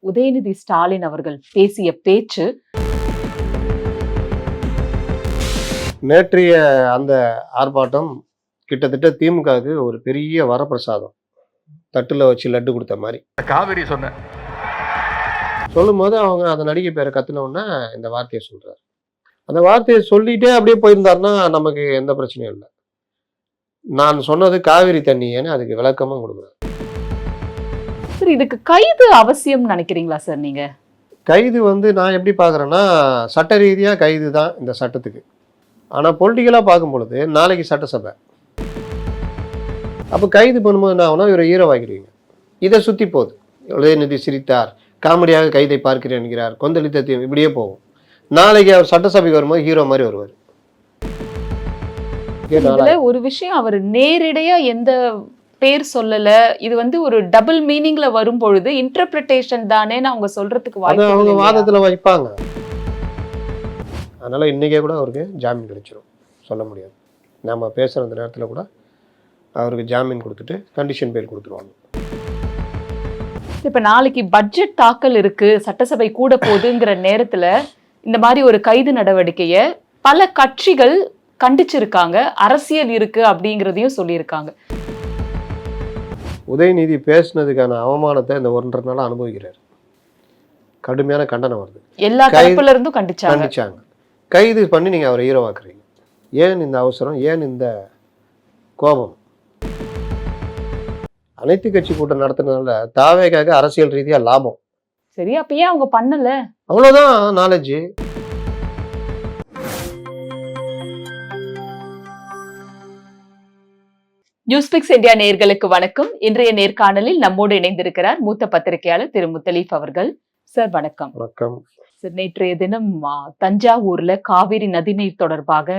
உதயநிதி ஸ்டாலின் அவர்கள் பேசிய பேச்சு நேற்றைய அந்த ஆர்ப்பாட்டம் கிட்டத்தட்ட திமுகவுக்கு ஒரு பெரிய வரப்பிரசாதம். தட்டுல வச்சு லட்டு கொடுத்த மாதிரி. காவிரி சொன்ன சொல்லும் போது அவங்க அந்த நடிகை பேரை கத்துனோன்னா இந்த வார்த்தையை சொல்றாரு. அந்த வார்த்தையை சொல்லிட்டே அப்படியே போயிருந்தாருன்னா நமக்கு எந்த பிரச்சனையும் இல்லை. நான் சொன்னது காவிரி தண்ணின்னு அதுக்கு விளக்கமும் கொடுக்குறாரு. சார், இதுக்கு கைது அவசியம் நினைக்கிறீங்களா சார் நீங்க? கைது நான் எப்படி பார்க்குறேன்னா, சட்ட ரீதியாக கைது தான் இந்த சட்டத்துக்கு. ஆனால் பொலிட்டிக்கலாக பார்க்கும் பொழுது நாளைக்கு சட்டசபை. அப்போ கைது பண்ணும்போது என்ன ஆகுனா இவரை ஹீரோ ஆகிடுவீங்க. இதை சுற்றி போகுது. உதயநிதி சிரித்தார், காமெடியாக கைதை பார்க்கிறேன் என்கிறார், கொந்தளித்த இப்படியே போகும். நாளைக்கு அவர் சட்டசபைக்கு வரும்போது ஹீரோ மாதிரி வருவார். ஒரு விஷயம், அவர் நேரடியா எந்த பேர் சொல்லல, இது ஒரு டபுள் மீனிங்ல வரும் பொழுது இன்டர்பிரிட்டேஷன் தானேன்னு அவங்க சொல்றதுக்கு வாய்ப்பு அவங்க வாதத்துல வைப்பாங்க. அதனால இன்னைக்கே கூட அவருக்கு ஜாமீன் கிடைச்சிடும், சொல்ல முடியாது. நம்ம பேசுற அந்த நேரத்துல கூட அவருக்கு ஜாமீன் கொடுத்துட்டு கண்டிஷன் பேர் கொடுத்துருவாங்க. இப்ப நாளைக்கு பட்ஜெட் தாக்கல் இருக்கு, சட்டசபை கூட போகுதுங்கிற நேரத்துல இந்த மாதிரி ஒரு கைது நடவடிக்கைய பல கட்சிகள் கண்டிச்சிருக்காங்க, அரசியல் இருக்கு அப்படிங்கிறதையும் சொல்லியிருக்காங்க. உதயநிதி பேசினதுக்கான அவமானத்தை இந்த 1.5 நாள் அனுபவிக்கிறார். கடுமையான கண்டனம் வருது, எல்லா தரப்புல இருந்தும் கண்டிச்சாங்க. கைது பண்ணி நீங்க அவரை ஹீரோவாக்குறீங்க. ஏன் இந்த அவசரம், ஏன் இந்த கோபம்? அனைத்து கட்சி கூட்டம் நடத்துறதுனால தாவேக்காக அரசியல் ரீதியா லாபம். சரி, அப்ப ஏன் அவங்க பண்ணல? அவ்வளவுதான் நாலேஜ். நியூஸ்பிக்ஸ் இந்தியா நேயர்களுக்கு வணக்கம். இன்றைய நேர்காணலில் நம்மோடு இணைந்திருக்கிறார் மூத்த பத்திரிகையாளர் திரு முத்தலீப் அவர்கள். சார் வணக்கம். வணக்கம் சார், நேற்றைய தினம் தஞ்சாவூர்ல காவிரி நதிநீர் தொடர்பாக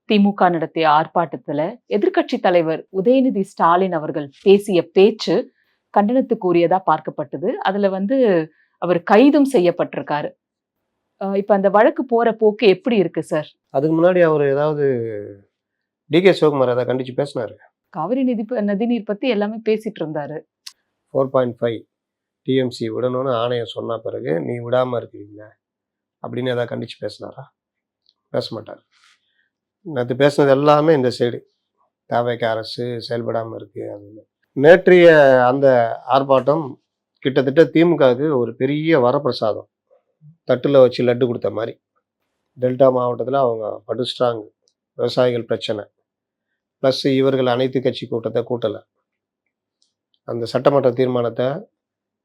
திமுக நடத்திய ஆர்ப்பாட்டத்துல எதிர்க்கட்சி தலைவர் உதயநிதி ஸ்டாலின் அவர்கள் பேசிய பேச்சு கண்டனத்துக்குரியதா பார்க்கப்பட்டது. அதுல அவர் கைதும் செய்யப்பட்டிருக்காரு. இப்ப அந்த வழக்கு போற போக்கு எப்படி இருக்கு சார்? அதுக்கு முன்னாடி அவர் ஏதாவது டிகே சிவகுமார் ஏதாவது கண்டிச்சு பேசினாரு? காவிரி நதிநீர் பத்தி எல்லாமே பேசிட்டு இருந்தாரு. 4.5 டிஎம்சி விடணும்னு ஆணையம் சொன்ன பிறகு நீ விடாம இருக்கிறீங்க அப்படின்னு ஏதாவது கண்டிச்சு பேசினாரா? பேச மாட்டார். நேற்று பேசினது எல்லாமே இந்த சைடு, தாவேக அரசு செயல்படாமல் இருக்கு அப்படின்னு. நேற்றைய அந்த ஆர்ப்பாட்டம் கிட்டத்தட்ட திமுகவுக்கு ஒரு பெரிய வரப்பிரசாதம். தட்டுல வச்சு லட்டு கொடுத்த மாதிரி. டெல்டா மாவட்டத்தில் அவங்க படுஸ்ட்ராங், விவசாயிகள் பிரச்சனை ப்ளஸ் இவர்கள் அனைத்து கட்சி கூட்டத்தை கூட்டலை. அந்த சட்டமன்ற தீர்மானத்தை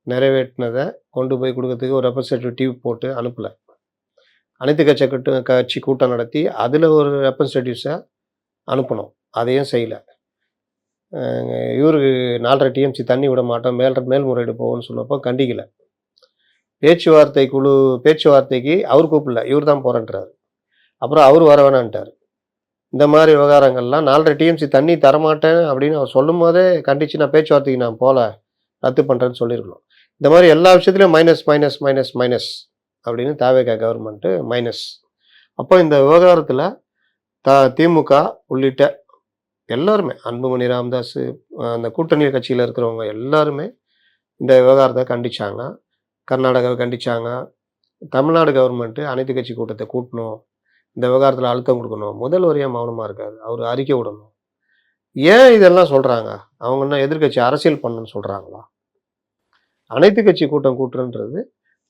நிறைவேற்றினதை கொண்டு போய் கொடுக்கறதுக்கு ஒரு ரெப்ரசன்டேட்டிவ் போட்டு அனுப்பலை. அனைத்து கட்சி கூட்டம் நடத்தி அதில் ஒரு ரெப்ரசன்டேட்டிவ்ஸை அனுப்பணும், அதையும் செய்யலை. இவருக்கு 4.5 டிஎம்சி தண்ணி விட மாட்டோம், மேல்முறையீடு போகும்னு சொன்னப்போ கண்டிக்கலை. பேச்சுவார்த்தைக்கு அவர் கூப்பிடல, இவர் தான் போகிறேன்றார். அப்புறம் அவர் வர வேணான்ட்டார். இந்த மாதிரி விவகாரங்கள்லாம் 4.5 டிஎம்சி தண்ணி தரமாட்டேன் அப்படின்னு அவர் சொல்லும் போதே கண்டிச்சு நான் பேச்சுவார்த்தைக்கு நான் போகல, ரத்து பண்ணுறேன்னு சொல்லியிருக்கணும். இந்த மாதிரி எல்லா விஷயத்துலையும் மைனஸ் மைனஸ் மைனஸ் மைனஸ் அப்படின்னு தாவேகா கவர்மெண்ட்டு மைனஸ். அப்போ இந்த விவகாரத்தில் திமுக உள்ளிட்ட எல்லாருமே, அன்புமணி ராமதாஸ், அந்த கூட்டணி கட்சியில் இருக்கிறவங்க எல்லாருமே இந்த விவகாரத்தை கண்டிச்சாங்க. கர்நாடகாவை கண்டிச்சாங்க. தமிழ்நாடு கவர்மெண்ட்டு அனைத்து கட்சி கூட்டத்தை கூட்டணும், இந்த விவகாரத்தில் அழுத்தம் கொடுக்கணும். முதல்வர் ஏன் மௌனமாக இருக்காரு? அவர் அறிக்கை விடணும். ஏன் இதெல்லாம் சொல்கிறாங்க? அவங்க என்ன எதிர்கட்சி அரசியல் பண்ணணும்னு சொல்கிறாங்களா? அனைத்து கட்சி கூட்டம் கூட்டுறன்றது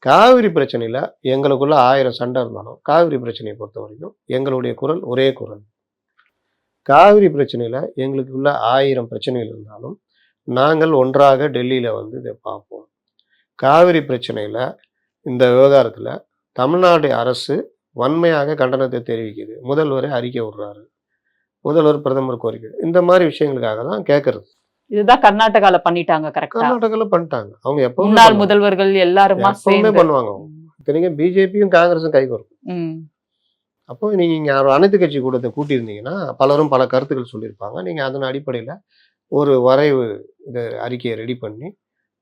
காவிரி பிரச்சனையில் எங்களுக்குள்ள 1000 சண்டை இருந்தாலும் காவிரி பிரச்சனையை பொறுத்த வரைக்கும் எங்களுடைய குரல் ஒரே குரல். காவிரி பிரச்சனையில் எங்களுக்குள்ள 1000 பிரச்சனைகள் இருந்தாலும் நாங்கள் ஒன்றாக டெல்லியில் இதை பார்ப்போம். காவிரி பிரச்சனையில் இந்த விவகாரத்தில் தமிழ்நாடு அரசு வன்மையாக கண்டனத்தை தெரிவிக்குது. முதல்வரை அறிக்கை விடுறாரு, முதல்வர் பிரதமர் கோரிக்கை, இந்த மாதிரி விஷயங்களுக்காக தான் கேட்கறது. இதுதான் கர்நாடகால பண்ணிட்டாங்க. கர்நாடகால பண்ணிட்டாங்க. அவங்க எப்பவுமே முன்னாள் முதல்வர்கள் எல்லாருமா பண்ணுவாங்க. இத்தனைக்கு பிஜேபியும் காங்கிரஸும் கைகோர்க்கும். அப்போ நீங்க இங்க அனைத்து கட்சி கூட்டத்தை கூட்டியிருந்தீங்கன்னா பலரும் பல கருத்துக்கள் சொல்லியிருப்பாங்க. நீங்க அதன் அடிப்படையில் ஒரு வரைவு அறிக்கையை ரெடி பண்ணி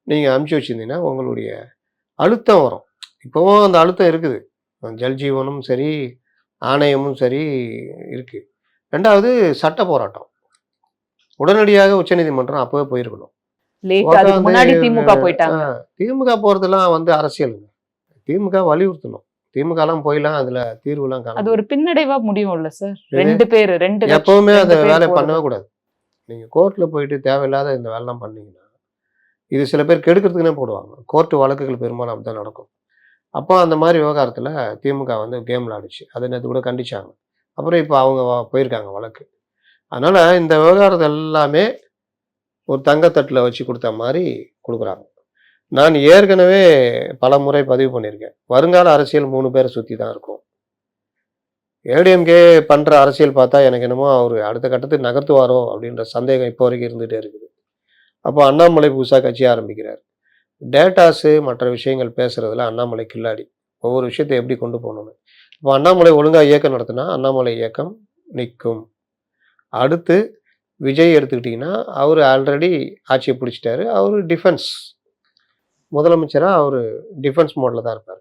நீங்க அனுப்பிச்சு வச்சிருந்தீங்கன்னா உங்களுடைய அழுத்தம் வரும். இப்போவும் அந்த அழுத்தம் இருக்குது. ஜல்ஜீவனும் சரி, ஆணையமும் சரி இருக்கு. 2வது சட்ட போராட்டம். உடனடியாக உச்சநீதிமன்றம் அப்போவே போயிருக்கணும். லேட் அதுக்கு முன்னாடி திமுக போயிட்டாங்க. திமுக போறதெல்லாம் வந்து அரசியலுங்க. திமுக வலியுறுத்தணும். திமுக எல்லாம் போயெல்லாம் அதுல தீர்வுலாம் அது காண ஒரு பின்னடைவா முடியும்ல சார். எது? 2 பேரு 2 கட்சி எப்பவுமே 2 அந்த பேர் வேலையை போறது. பண்ணவே கூடாது. நீங்க கோர்ட்ல போயிட்டு தேவையில்லாத இந்த வேலைலாம் பண்ணீங்கன்னா இது சில பேர் கெடுக்கிறதுக்குன்னே போடுவாங்க. கோர்ட் வழக்குகள் பெரும்பாலும் அப்படிதான் நடக்கும். அப்போ அந்த மாதிரி விவகாரத்துல திமுக வந்து கேம் விளையாடுச்சு. அதை நேத்து கூட கண்டிச்சாங்க. அப்புறம் இப்போ அவங்க போயிருக்காங்க வழக்கு. அதனால இந்த விவகாரத்தை எல்லாமே ஒரு தங்கத்தட்டுல வச்சு கொடுத்த மாதிரி கொடுக்குறாங்க. நான் ஏற்கனவே பல முறை பதிவு பண்ணியிருக்கேன். வருங்கால அரசியல் 3 பேரை சுத்தி தான் இருக்கும். ஏடிஎம்கே பண்ற அரசியல் பார்த்தா எனக்கு என்னமோ அவரு அடுத்த கட்டத்துக்கு நகர்த்துவாரோ அப்படின்ற சந்தேகம் இப்போ வரைக்கும் இருந்துட்டே இருக்குது. அப்போ அண்ணாமலை புதுசா கட்சி ஆரம்பிக்கிறார். டேட்டாஸு மற்ற விஷயங்கள் பேசுறதுல அண்ணாமலை கில்லாடி. ஒவ்வொரு விஷயத்தை எப்படி கொண்டு போகணும்னு. இப்போ அண்ணாமலை ஒழுங்கா இயக்கம் நடத்தினா அண்ணாமலை இயக்கம் நிற்கும். அடுத்து விஜய் எடுத்துக்கிட்டிங்கன்னா அவர் ஆல்ரெடி ஆட்சியை பிடிச்சிட்டாரு. அவர் டிஃபென்ஸ் முதலமைச்சராக அவர் டிஃபென்ஸ் மோடில் தான் இருப்பார்.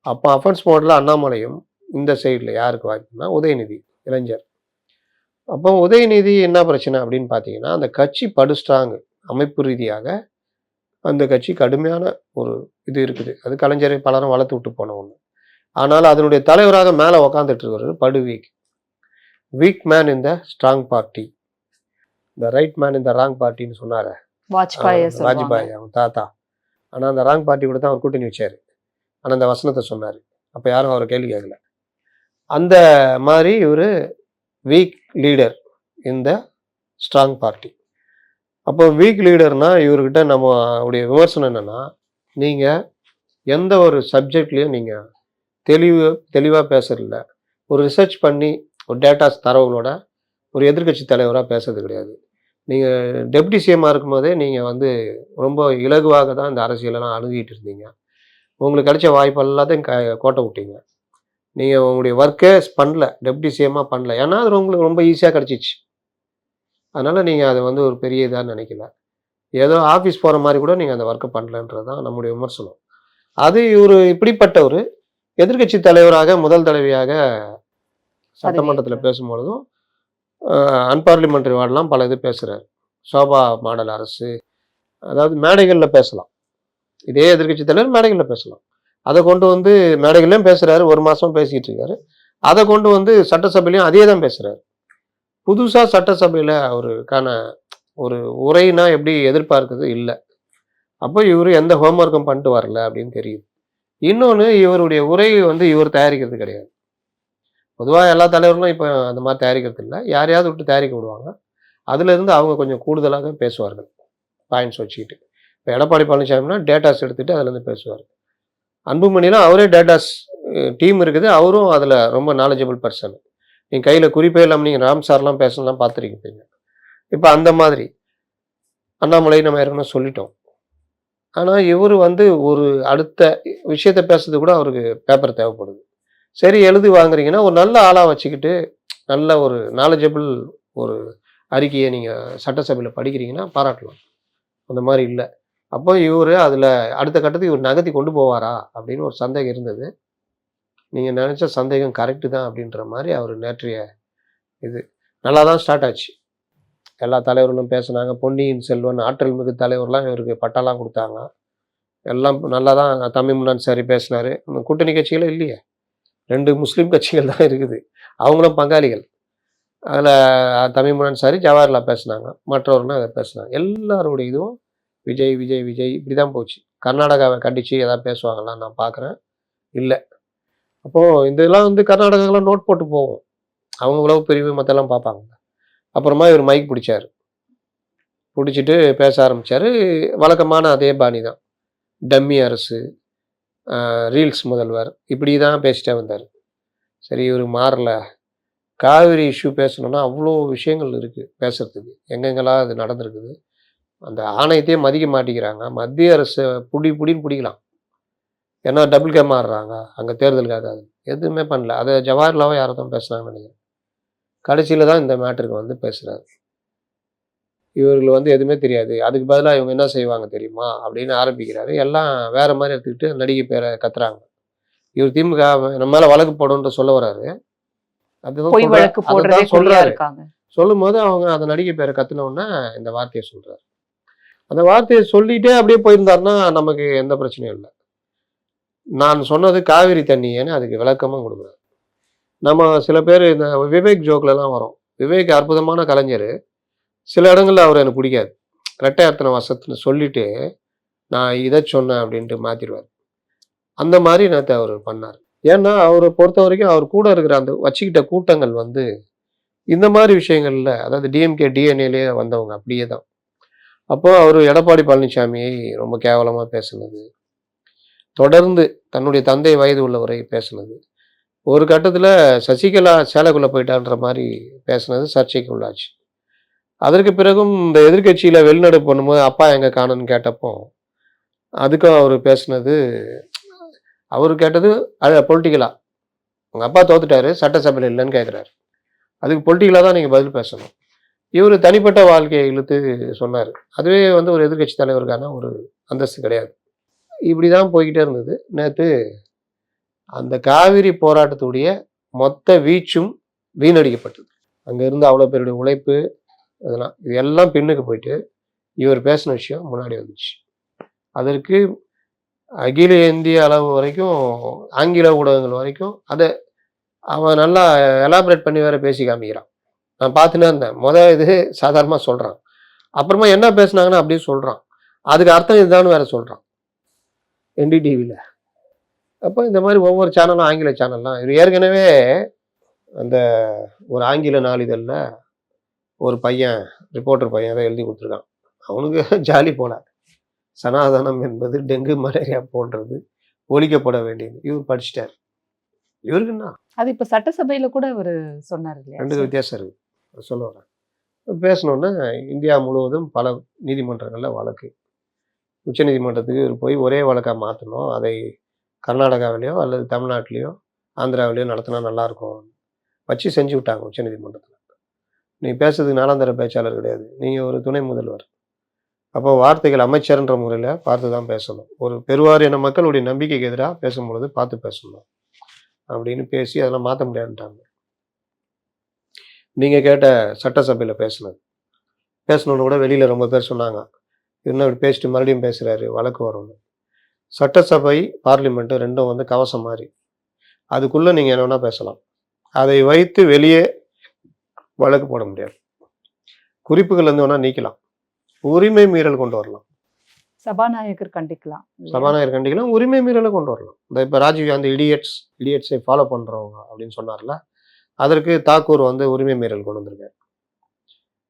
அப்போ அஃபென்ஸ் மோடில் அண்ணாமலையும் இந்த சைடில் யாருக்கு வாய்ப்புனா உதயநிதி இளைஞர். அப்போ உதயநிதி என்ன பிரச்சனை அப்படின்னு பார்த்தீங்கன்னா அந்த கட்சி படு ஸ்ட்ராங்கு அமைப்பு ரீதியாக அந்த கட்சி கடுமையான ஒரு இது இருக்குது. அது கலைஞரை பலரும் வளர்த்து விட்டு போன ஒன்று. ஆனால் அதனுடைய தலைவராக மேலே உக்காந்துட்டு இருக்கிறது படு வீக். வீக் மேன் இந்த ஸ்ட்ராங் பார்ட்டி, இந்த ரைட் மேன் இந்த ராங் பார்ட்டின்னு சொன்னார் வாஜ்பாய் அவன் தாத்தா. ஆனால் அந்த ராங் பார்ட்டி கூட தான் அவர் கூட்டணி வச்சார். ஆனால் அந்த வசனத்தை சொன்னார். அப்போ யாரும் அவரை கேள்வி கேட்கல. அந்த மாதிரி இவர் வீக் லீடர் இந்த ஸ்ட்ராங் பார்ட்டி. அப்போ வீக் லீடர்னா இவர்கிட்ட நம்ம அவருடைய விமர்சனம் என்னன்னா, நீங்கள் எந்த ஒரு சப்ஜெக்ட்லேயும் நீங்கள் தெளிவாக பேசுறதில்ல. ஒரு ரிசர்ச் பண்ணி ஒரு டேட்டாஸ் தரவுகளோட ஒரு எதிர்க்கட்சி தலைவராக பேசுறது கிடையாது. நீங்கள் டெப்டி சிஎம்மாக இருக்கும்போதே நீங்கள் வந்து ரொம்ப இலகுவாக தான் இந்த அரசியலெல்லாம் அணுகிட்டு இருந்தீங்க. உங்களுக்கு கிடைச்ச வாய்ப்பு எல்லாத்தையும் கோட்டை விட்டீங்க. நீங்கள் உங்களுடைய ஒர்க்கே பண்ணல, டெப்டி சிஎம்மாக பண்ணல. ஏன்னா அது உங்களுக்கு ரொம்ப ஈஸியாக கிடச்சிச்சு. அதனால் நீங்கள் அதை வந்து ஒரு பெரிய இதாக நினைக்கல. ஏதோ ஆஃபீஸ் போகிற மாதிரி கூட நீங்கள் அந்த ஒர்க்கை பண்ணலன்றது தான் நம்முடைய விமர்சனம். அது இவர் இப்படிப்பட்ட ஒரு எதிர்க்கட்சி தலைவராக முதல் தடவையாக சட்டமன்றத்தில் பேசும்பொழுதும் அன்பார்லிமெண்ட்ரி வார்டெலாம் பல இது பேசுகிறார். சோபா மாடல் அரசு, அதாவது மேடைகளில் பேசலாம். இதே எதிர்க்கட்சி தலைவர் மேடைகளில் பேசலாம். அதை கொண்டு வந்து மேடைகள்லையும் பேசுகிறாரு, 1 மாதம் பேசிகிட்டு இருக்காரு. அதை கொண்டு வந்து சட்டசபையிலையும் அதே தான் பேசுகிறாரு. புதுசாக சட்டசபையில் அவருக்கான ஒரு உரைனா எப்படி எதிர்பார்க்குறது இல்லை. அப்போ இவர் எந்த ஹோம்ஒர்க்கும் பண்ணிட்டு வரல அப்படின்னு தெரியுது. இன்னொன்று இவருடைய உரை வந்து இவர் தயாரிக்கிறது கிடையாது. பொதுவாக எல்லா தலைவர்களும் இப்போ அந்த மாதிரி தயாரிக்கிறது இல்லை. யாரையாவது விட்டு தயாரிக்க விடுவாங்க. அதுலேருந்து அவங்க கொஞ்சம் கூடுதலாக பேசுவார்கள் பாயிண்ட்ஸ் வச்சுக்கிட்டு. இப்போ எடப்பாடி பழனிசாமினா டேட்டாஸ் எடுத்துகிட்டு அதுலேருந்து பேசுவார். அன்புமணிலாம் அவரே டேட்டாஸ் டீம் இருக்குது. அவரும் அதில் ரொம்ப நாலேஜபிள் பர்சன். நீங்கள் கையில் குறிப்பே இல்லாமல் நீங்கள் ராம் சார்லாம் பேசலாம் பார்த்துருக்கீங்க. இப்போ அந்த மாதிரி அண்ணாமலை நம்ம ஏற்கனவே சொல்லிட்டோம். ஆனால் இவர் வந்து ஒரு அடுத்த விஷயத்த பேசுறது கூட அவருக்கு பேப்பர் தேவைப்படுது. சரி எழுதி வாங்குறீங்கன்னா ஒரு நல்ல ஆளாக வச்சுக்கிட்டு நல்ல ஒரு நாலேஜபிள் ஒரு அறிக்கையை நீங்கள் சட்டசபையில் படிக்கிறீங்கன்னா பாராட்டலாம். அந்த மாதிரி இல்லை. அப்போ இவர் அதில் அடுத்த கட்டத்துக்கு இவர் நகர்த்தி கொண்டு போவாரா அப்படின்னு ஒரு சந்தேகம் இருந்தது. நீங்கள் நினச்ச சந்தேகம் கரெக்டு தான் அப்படின்ற மாதிரி அவர் நேற்றைய இது நல்லா தான் ஸ்டார்ட் ஆச்சு. எல்லா தலைவர்களும் பேசுனாங்க. பொன்னியின் செல்வன் ஆற்றல் மிகு தலைவர்லாம் இவருக்கு பட்டாலாம் கொடுத்தாங்க. எல்லாம் நல்லா தான் தமிழ்முன்னான் சாரி பேசினார். கூட்டணி கட்சிகளே இல்லையே, 2 முஸ்லீம் கட்சிகள் தான் இருக்குது. அவங்களும் பங்காளிகள். அதில் தமிழ்முன்னான் சாரி ஜவஹர்லால் பேசினாங்க, மற்றவர்களும் அதை பேசினாங்க. எல்லாருடைய இதுவும் விஜய் விஜய் விஜய் இப்படி தான் போச்சு. கர்நாடகாவை கண்டித்து எதாவது பேசுவாங்களாம் நான் பார்க்குறேன், இல்லை. அப்போது இதெல்லாம் வந்து கர்நாடகாவில் நோட் போட்டு போவோம். அவங்க உளவு பிரிவு மற்றெல்லாம் பார்ப்பாங்க. அப்புறமா இவர் மைக் பிடிச்சார். பிடிச்சிட்டு பேச ஆரம்பித்தார். வழக்கமான அதே பாணி தான். டம்மி அரசு, ரீல்ஸ் முதல்வர், இப்படி தான் பேசிட்டே வந்தார். சரி இவர் மாறல. காவிரி இஷ்யூ பேசணுன்னா அவ்வளோ விஷயங்கள் இருக்குது பேசுறதுக்கு. எங்கெங்கெல்லாம் அது நடந்திருக்குது. அந்த ஆணையத்தையே மதிக்க மாட்டேங்கிறாங்க. மத்திய அரசு புடின்னு பிடிக்கலாம். ஏன்னா டபுள் கேம் ஆடுறாங்க அங்கே தேர்தலுக்காக. அது எதுவுமே பண்ணல. அதை ஜவஹர்லாவை யாரை தான் பேசுனாங்கன்னு நினைக்கிறேன். கடைசியில் தான் இந்த மேட்டருக்கு வந்து பேசுகிறாரு. இவர்கள் வந்து எதுவுமே தெரியாது, அதுக்கு பதிலாக இவங்க என்ன செய்வாங்க தெரியுமா அப்படின்னு ஆரம்பிக்கிறாரு. எல்லாம் வேற மாதிரி எடுத்துக்கிட்டு நடிகை பேரை கத்துறாங்க. இவர் திமுக நம்ம மேலே வழக்கு போடுன்ற சொல்ல வர்றாரு. அதுதான் சொல்றாரு. சொல்லும் போது அவங்க அந்த நடிகை பேரை கத்துனோன்னா இந்த வார்த்தையை சொல்றாரு. அந்த வார்த்தையை சொல்லிட்டே அப்படியே போயிருந்தாருன்னா நமக்கு எந்த பிரச்சனையும் இல்லை. நான் சொன்னது காவிரி தண்ணியேன்னு அதுக்கு விளக்கமும் கொடுக்குறாரு. நம்ம சில பேர் இந்த விவேக் ஜோக்லலாம் வரும். விவேக் அற்புதமான கலைஞர். சில இடங்கள்ல அவர் எனக்கு பிடிக்காது. இரட்டை அர்த்தன வசத்துல சொல்லிட்டு, நான் இதை சொன்னேன் அப்படின்ட்டு மாத்திருவார். அந்த மாதிரி நேத்து அவர் பண்ணார். ஏன்னா, அவரை பொறுத்த வரைக்கும் அவர் கூட இருக்கிற அந்த வச்சுக்கிட்ட கூட்டங்கள் வந்து இந்த மாதிரி விஷயங்கள்ல, அதாவது டிஎம்கே, டிஎன்ஏலயே வந்தவங்க அப்படியே தான். அப்போ அவரு எடப்பாடி பழனிசாமியை ரொம்ப கேவலமா பேசுனது, தொடர்ந்து தன்னுடைய தந்தை வயது உள்ளவரை பேசுனது, ஒரு கட்டத்துல சசிகலா சேலைக்குள்ள போயிட்டான்ற மாரி பேசுனது சர்ச்சைக்கு உள்ளாச்சு. அதற்கு பிறகும் இந்த எதிர்க்கட்சியில வெளிநடப்பு பண்ணும்போது, அப்பா எங்க காணோம்னு கேட்டப்போ, அதுக்கும் அவரு பேசுனது, அவரு கேட்டது பொலிட்டிக்கலா. உங்க அப்பா தோத்துட்டாரு, சட்டசபையில இல்லைன்னு கேட்கிறாரு. அதுக்கு பொலிட்டிக்கலா தான் நீங்க பதில் பேசணும். இவரு தனிப்பட்ட வாழ்க்கையை இழுத்து சொன்னாரு. அதுவே வந்து ஒரு எதிர்க்கட்சி தலைவருக்கான ஒரு அந்தஸ்து கிடையாது. இப்படிதான் போய்க்கிட்டே இருந்தது. நேத்து அந்த காவிரி போராட்டத்துடைய மொத்த வீச்சும் வீணடிக்கப்பட்டது. அங்க இருந்த அவ்வளோ பேருடைய உழைப்பு, இதெல்லாம் இது எல்லாம் பின்னுக்கு போயிட்டு, இவர் பேசின விஷயம் முன்னாடி வந்துச்சு. அதற்கு அகில இந்திய அளவு வரைக்கும், ஆங்கில ஊடகங்கள் வரைக்கும் அதை அவன் நல்லா எலாபரேட் பண்ணி வேற பேசி காமிக்கிறான். நான் பார்த்துன்னே இருந்தேன். இது சாதாரணமா சொல்றான். அப்புறமா என்ன பேசுனாங்கன்னு அப்படியே சொல்றான். அதுக்கு அர்த்தம் இதுதான்னு வேற சொல்றான். என்டிடிவில. அப்போ இந்த மாதிரி ஒவ்வொரு சேனலும் ஆங்கில சேனல்லாம் இது ஏற்கனவே அந்த ஒரு ஆங்கில நாளிதழ்ல ஒரு பையன், ரிப்போர்ட்டர் பையன் தான் எழுதி கொடுத்துருக்கான். அவனுக்கு ஜாலி போல. சனாதனம் என்பது டெங்கு, மலேரியா போன்றது, ஒழிக்கப்பட வேண்டியது. இவர் படிச்சுட்டார். இவருக்கு என்ன? அது இப்ப சட்டசபையில கூட அவரு சொன்னாரு இல்லையா? ரெண்டுக்கு வித்தியாசம் இருக்கு. சொல்ல வரேன். பேசினோன்னே இந்தியா முழுவதும் பல நீதிமன்றங்கள்ல வழக்கு. உச்சநீதிமன்றத்துக்கு இவர் போய் ஒரே வழக்கா மாற்றணும். அதை கர்நாடகாவிலேயோ அல்லது தமிழ்நாட்டிலேயோ ஆந்திராவிலேயோ நடத்தினா நல்லாயிருக்கும். வச்சு செஞ்சு விட்டாங்க உச்சநீதிமன்றத்தில். நீ பேசுறதுக்கு நாலாந்தர பேச்சாளர் கிடையாது. நீங்கள் ஒரு துணை முதல்வர். அப்போ வார்த்தைகள் அமைச்சர்ன்ற முறையில் பார்த்து தான் பேசணும். ஒரு பெருவாரியான மக்களுடைய நம்பிக்கைக்கு எதிராக பேசும்பொழுது பார்த்து பேசணும் அப்படின்னு பேசி அதெல்லாம் மாற்ற முடியாதுன்ட்டாங்க. நீங்கள் கேட்ட சட்டசபையில் பேசணுன்னு கூட வெளியில் ரொம்ப பேர் சொன்னாங்க. இன்னும் இப்படி பேசிட்டு மறுபடியும் பேசுகிறாரு, வழக்கு வரும்னு. சட்டசபை, பார்லிமெண்ட்டு ரெண்டும் வந்து கவசம் மாதிரி. அதுக்குள்ளே நீங்கள் என்ன வேணால் பேசலாம். அதை வைத்து வெளியே வழக்கு போட முடியாது. குறிப்புகள் வந்து வேணால் நீக்கலாம். உரிமை மீறல் கொண்டு வரலாம். சபாநாயகர் கண்டிக்கலாம். சபாநாயகர் கண்டிக்கலாம். உரிமை மீறலை கொண்டு வரலாம். இந்த இப்போ ராஜீவ் அந்த இடியட்ஸை ஃபாலோ பண்ணுறவங்க அப்படின்னு சொன்னார்ல, அதற்கு தாக்கூர் வந்து உரிமை மீறல் கொண்டு வந்திருக்காரு.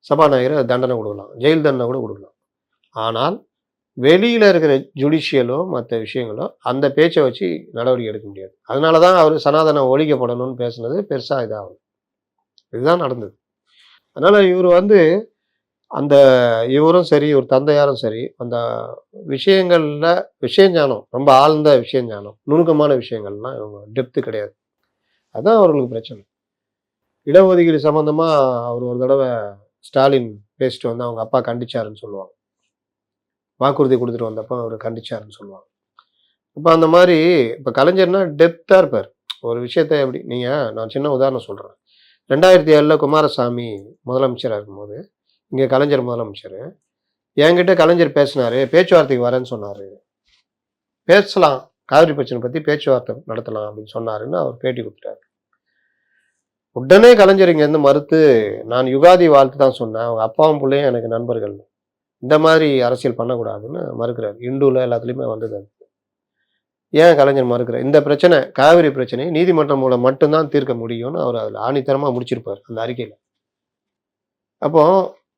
சபாநாயகர் தண்டனை கொடுக்கலாம், ஜெயில் தண்டனை கூட கொடுக்கலாம். ஆனால் வெளியில் இருக்கிற ஜுடிஷியலோ மற்ற விஷயங்களோ அந்த பேச்சை வச்சு நடவடிக்கை எடுக்க முடியாது. அதனால தான் அவர் சனாதனம் ஒழிக்கப்படணும்னு பேசுனது பெருசாக இதாகும். இதுதான் நடந்தது. அதனால் இவர் வந்து அந்த இவரும் சரி, இவர் தந்தையாரும் சரி, அந்த விஷயங்களில் விஷயஞானம், ரொம்ப ஆழ்ந்த விஷயஞானம், நுணுக்கமான விஷயங்கள்லாம் இவங்க டெப்த்து கிடையாது. அதுதான் அவர்களுக்கு பிரச்சனை. இடஒதுக்கீடு சம்மந்தமாக அவர் ஒரு தடவை ஸ்டாலின் பேசிட்டு வந்து அவங்க அப்பா கண்டிச்சாருன்னு சொல்லுவாங்க. வாக்குறுதி கொடுத்துட்டு வந்தப்போ அவர் கண்டிச்சாருன்னு சொல்லுவாங்க. இப்போ அந்த மாதிரி இப்போ கலைஞர்னா டெப்த்தாக இருப்பார். ஒரு விஷயத்தை எப்படி நான் சின்ன உதாரணம் சொல்கிறேன். 2007 குமாரசாமி முதலமைச்சராக இருக்கும்போது, இங்கே கலைஞர் முதலமைச்சர், என்கிட்ட கலைஞர் பேசினாரு, பேச்சுவார்த்தைக்கு வரேன்னு சொன்னார். பேசலாம், காவிரி பிரச்சனை பற்றி பேச்சுவார்த்தை நடத்தலாம் அப்படின்னு சொன்னாருன்னு அவர் பேட்டி கொடுத்துட்டாரு. உடனே கலைஞர் இங்கேருந்து மறுத்து, நான் யுகாதி வாழ்த்து தான் சொன்னேன், அவங்க அப்பாவும் பிள்ளையும் எனக்கு நண்பர்கள், இந்த மாதிரி அரசியல் பண்ணக்கூடாதுன்னு மறுக்கிறார். இந்துவில் எல்லாத்துலேயுமே வந்தது அது. ஏன் கலைஞர் மறுக்கிறார்? இந்த பிரச்சனை, காவிரி பிரச்சனை நீதிமன்றம் மூலம் மட்டும்தான் தீர்க்க முடியும்னு அவர் அதில் ஆணித்தரமாக முடிச்சிருப்பார் அந்த அறிக்கையில். அப்போ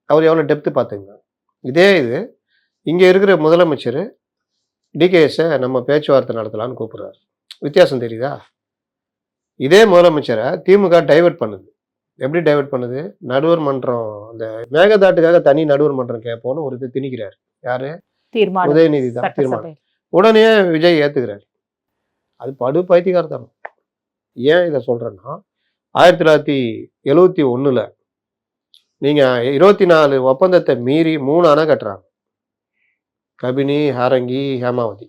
அவர் எவ்வளோ டெப்த்து பார்த்துங்க. இது இங்கே இருக்கிற முதலமைச்சர் டிகேஎஸை நம்ம பேச்சுவார்த்தை நடத்தலான்னு கூப்பிடுறாரு. வித்தியாசம் தெரியுதா? இதே முதலமைச்சரை திமுக டைவர்ட் பண்ணுது. எப்படி டைவர்ட் பண்ணுது? நடுவர் மன்றம், அந்த மேகதாட்டுக்காக தனி நடுவர் மன்றம் கேட்போன்னு ஒரு இது திணிக்கிறார். யாரு? உதயநிதி தான் தீர்மானம். உடனே விஜய் ஏத்துக்கிறார். அது படு பைத்தியக்காரத்தனம். ஏன் இதை சொல்றேன்னா, 1971 நீங்க 24 ஒப்பந்தத்தை மீறி 3 அணை கட்டுறாங்க. கபினி, ஹாரங்கி, ஹேமாவதி.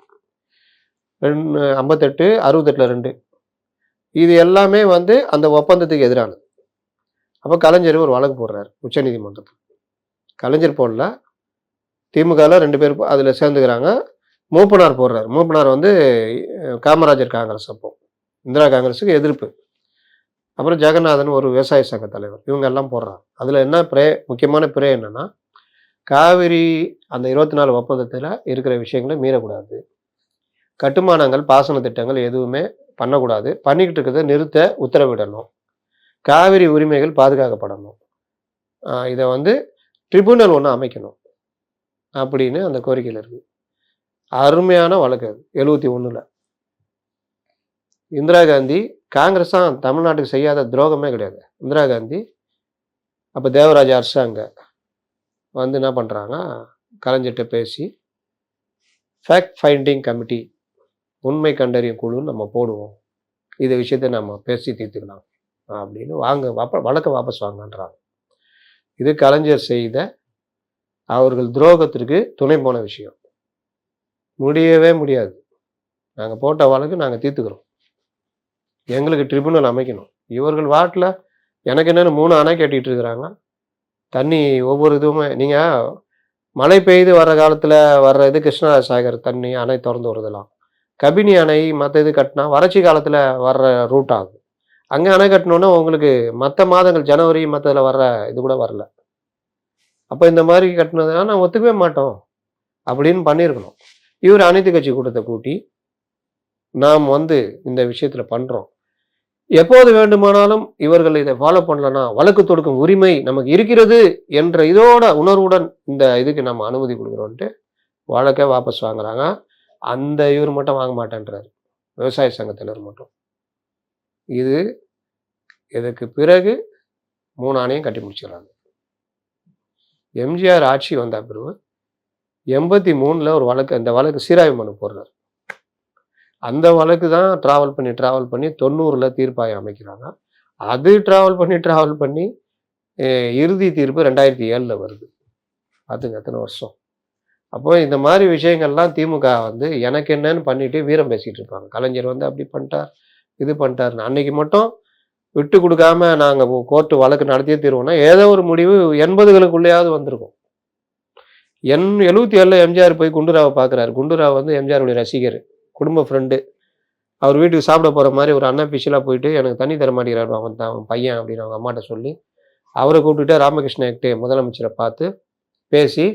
58, 68ல் 2. இது எல்லாமே வந்து அந்த ஒப்பந்தத்துக்கு எதிரானது. அப்போ கலைஞர் ஒரு வழக்கு போடுறாரு உச்சநீதிமன்றத்தில். கலைஞர் போடல, திமுகவில் 2 பேர் அதில் சேர்ந்துக்கிறாங்க. மூப்பனார் போடுறாரு. மூப்பனார் வந்து காமராஜர் காங்கிரஸ் அப்போ. இந்திரா காங்கிரஸுக்கு எதிர்ப்பு. அப்புறம் ஜெகநாதன் ஒரு விவசாய சங்க தலைவர். இவங்க எல்லாம் போடுறாங்க. அதில் என்ன முக்கியமான பிறை என்னன்னா, காவிரி அந்த 24 ஒப்பந்தத்தில் இருக்கிற விஷயங்களை மீறக்கூடாது. கட்டுமானங்கள், பாசன திட்டங்கள் எதுவுமே பண்ணக்கூடாது. பண்ணிக்கிட்டு இருக்கிறத நிறுத்த உத்தரவிடணும். காவிரி உரிமைகள் பாதுகாக்கப்படணும். இதை வந்து ட்ரிபியூனல் ஒன்று அமைக்கணும் அப்படின்னு அந்த கோரிக்கையில் இருக்கு. அருமையான வழக்கு அது 71ல். இந்திரா காந்தி காங்கிரஸ் தான் தமிழ்நாட்டுக்கு செய்யாத துரோகமே கிடையாது. இந்திரா காந்தி அப்போ தேவராஜ அரசாங்க வந்து என்ன பண்ணுறாங்க, கலைஞர்கிட்ட பேசி ஃபேக்ட் ஃபைண்டிங் கமிட்டி, உண்மை கண்டறியும் குழுன்னு நம்ம போடுவோம், இந்த விஷயத்தை நம்ம பேசி தீர்த்துக்கலாம் அப்படின்னு வழக்கை வாபஸ் வாங்கன்றாங்க. இது கலைஞர் செய்த அவர்கள் துரோகத்திற்கு துணை போன விஷயம். முடியவே முடியாது. நாங்கள் போட்ட வழக்கு நாங்கள் தீர்த்துக்கிறோம், எங்களுக்கு ட்ரிபியூனல் அமைக்கணும். இவர்கள் வாட்டில் எனக்கு என்னென்னு 3 அணை கட்டிகிட்டு இருக்கிறாங்க. தண்ணி ஒவ்வொரு இதுவுமே நீங்கள் மழை பெய்து வர்ற காலத்தில் வர்ற இது கிருஷ்ணராஜ சாகர் தண்ணி அணை திறந்து வருதலாம். கபினி அணை மற்ற இது கட்டினா வறட்சி காலத்தில் வர்ற ரூட் ஆகும். அங்கே அணை கட்டணுன்னா உங்களுக்கு மற்ற மாதங்கள் ஜனவரி மற்றதில் வர்ற இது கூட வரல. அப்போ இந்த மாதிரி கட்டினதுனா நான் ஒத்துக்கவே மாட்டோம் அப்படின்னு பண்ணியிருக்கணும். இவர் அனைத்து கட்சி கூட்டத்தை கூட்டி நாம் வந்து இந்த விஷயத்தில் பண்ணுறோம், எப்போது வேண்டுமானாலும் இவர்கள் இதை ஃபாலோ பண்ணலன்னா வழக்கு தொடுக்கும் உரிமை நமக்கு இருக்கிறது என்ற இதோட உணர்வுடன் இந்த இதுக்கு நம்ம அனுமதி கொடுக்குறோன்ட்டு வழக்கை வாபஸ் வாங்குறாங்க. அந்த இவர் மட்டும் வாங்க மாட்டேன்றாரு, விவசாய சங்கத்தினர் மட்டும். இதுக்கு பிறகு 3 ஆணையும் கட்டி முடிச்சிடறாங்க. எம்ஜிஆர் ஆட்சி வந்த பிறகு 83ல் ஒரு வழக்கு, அந்த வழக்கு சீராய்வு மனு போடுறாரு. அந்த வழக்கு தான் ட்ராவல் பண்ணி 90ல் தீர்ப்பாயம் அமைக்கிறாங்க. அது ட்ராவல் பண்ணி இறுதி தீர்ப்பு 2007ல் வருது. அதுங்க எத்தனை வருஷம். அப்போ இந்த மாதிரி விஷயங்கள்லாம் திமுக வந்து எனக்கு என்னன்னு பண்ணிட்டு வீரம் பேசிட்டு இருப்பாங்க. கலைஞர் வந்து அப்படி பண்ணிட்டார், இது பண்ணிட்டாருன்னு. அன்னைக்கு மட்டும் விட்டு கொடுக்காம நாங்கள் கோர்ட்டு வழக்கு நடத்தியே தீர்வோம்னா ஏதோ ஒரு முடிவு 80களுக்குள்ளேயாவது வந்திருக்கும். 77ல் எம்ஜிஆர் போய் குண்டுராவை பார்க்குறாரு. குண்டுராவ் வந்து எம்ஜிஆருடைய ரசிகர், குடும்ப ஃப்ரெண்டு. அவர் வீட்டுக்கு சாப்பிட போகிற மாதிரி ஒரு அன்அஃபிஷியலாக போயிட்டு எனக்கு தண்ணி தர மாட்டேங்கிறாரு அவன் பையன் அப்படின்னு அவங்க அம்மாட்ட சொல்லி அவரை கூப்பிட்டுட்டு ராமகிருஷ்ண ஹெக்டே முதலமைச்சரை பார்த்து பேசி